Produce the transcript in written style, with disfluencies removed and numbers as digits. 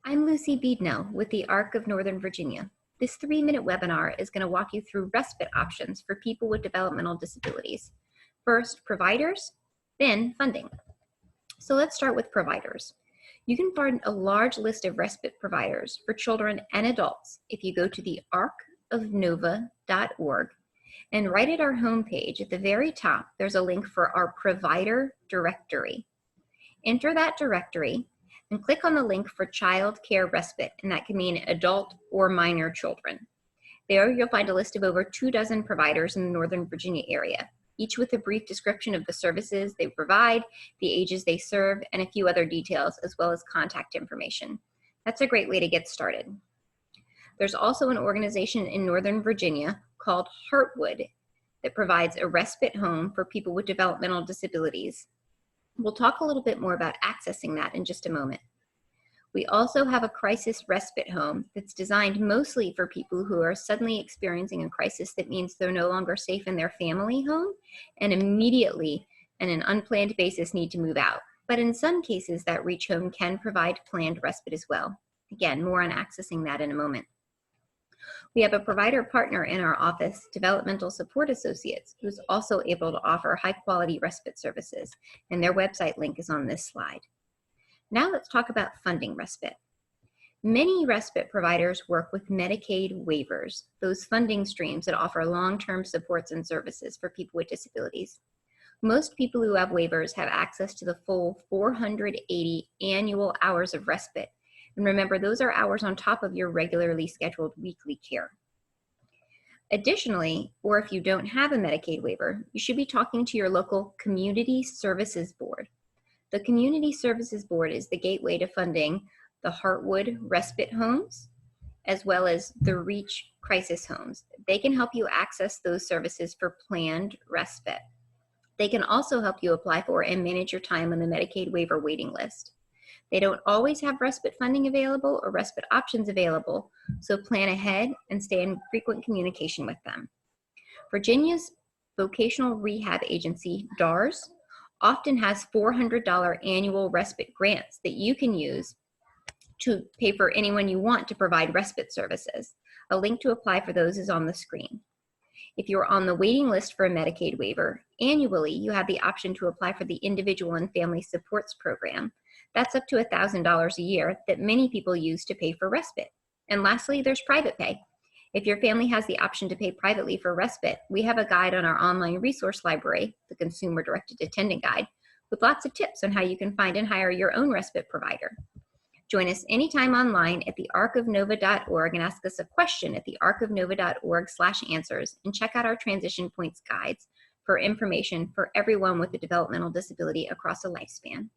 I'm Lucy Beednell with the ARC of Northern Virginia. This 3-minute webinar is going to walk you through respite options for people with developmental disabilities. First, providers, then funding. So let's start with providers. You can find a large list of respite providers for children and adults if you go to the arcofnova.org, and right at our homepage at the very top, there's a link for our provider directory. Enter that directory and click on the link for child care respite, and that can mean adult or minor children. There you'll find a list of over 24 providers in the Northern Virginia area, each with a brief description of the services they provide, the ages they serve, and a few other details, as well as contact information. That's a great way to get started. There's also an organization in Northern Virginia called Heartwood that provides a respite home for people with developmental disabilities. We'll talk a little bit more about accessing that in just a moment. We also have a crisis respite home that's designed mostly for people who are suddenly experiencing a crisis that means they're no longer safe in their family home and immediately, on an unplanned basis, need to move out. But in some cases, that Reach home can provide planned respite as well. Again, more on accessing that in a moment. We have a provider partner in our office, Developmental Support Associates, who's also able to offer high-quality respite services, and their website link is on this slide. Now let's talk about funding respite. Many respite providers work with Medicaid waivers, those funding streams that offer long-term supports and services for people with disabilities. Most people who have waivers have access to the full 480 annual hours of respite. And remember, those are hours on top of your regularly scheduled weekly care. Additionally, or if you don't have a Medicaid waiver, you should be talking to your local Community Services Board. The Community Services Board is the gateway to funding the Heartwood Respite Homes, as well as the Reach Crisis Homes. They can help you access those services for planned respite. They can also help you apply for and manage your time on the Medicaid waiver waiting list. They don't always have respite funding available or respite options available, so plan ahead and stay in frequent communication with them. Virginia's Vocational Rehab Agency, DARS, often has $400 annual respite grants that you can use to pay for anyone you want to provide respite services. A link to apply for those is on the screen. If you're on the waiting list for a Medicaid waiver, annually you have the option to apply for the Individual and Family Supports Program. That's up to $1,000 a year that many people use to pay for respite. And lastly, there's private pay. If your family has the option to pay privately for respite, we have a guide on our online resource library, the Consumer Directed Attendant Guide, with lots of tips on how you can find and hire your own respite provider. Join us anytime online at the arcofnova.org and ask us a question at the arcofnova.org/answers, and check out our transition points guides for information for everyone with a developmental disability across a lifespan.